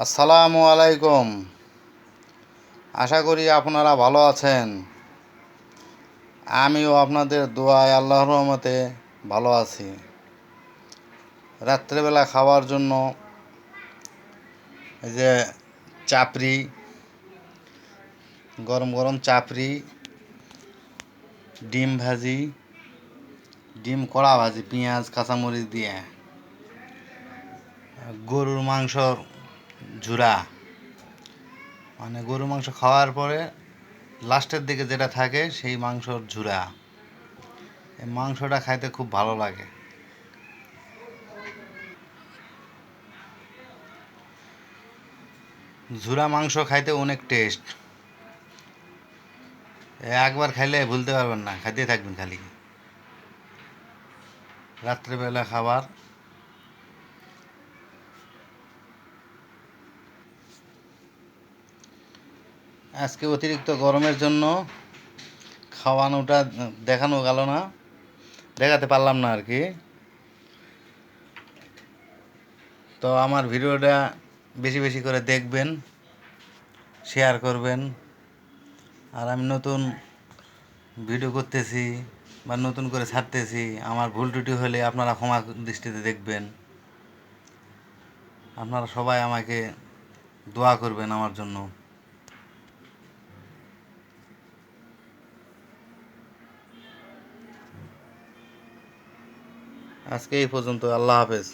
আসসালামু আলাইকুম। আশা করি আপনারা ভালো আছেন। আমিও আপনাদের দোয়ায় আল্লাহর রহমতে ভালো আছি। রাত্রেবেলা খাওয়ার জন্য এই যে চাপড়ি, গরম গরম চাপড়ি, ডিম ভাজি, ডিম কড়া ভাজি, পেঁয়াজ কাঁচামরিচ দিয়ে, গরুর মাংসর ঝুরা, মানে গরুর মাংস খাওয়ার পরে লাস্টের দিকে যেটা থাকে সেই মাংসর ঝুরা। এই মাংসটা খাইতে খুব ভালো লাগে। ঝুরা মাংস খাইতে অনেক টেস্ট। একবার খাইলে ভুলতে পারবেন না, খাইতে থাকবেন খালি। রাত্রেবেলা খাবার। আজকে অতিরিক্ত গরমের জন্য খাওয়ানোটা দেখানো গেল না, দেখাতে পারলাম না আর কি। তো আমার ভিডিওটা বেশি বেশি করে দেখবেন, শেয়ার করবেন। আর আমি নতুন ভিডিও করতেছি বা নতুন করে ছাড়তেছি, আমার ভুল ত্রুটি হলে আপনারা ক্ষমা দৃষ্টিতে দেখবেন। আপনারা সবাই আমাকে দোয়া করবেন আমার জন্য। আজকে এই পর্যন্ত। আল্লাহ হাফেজ।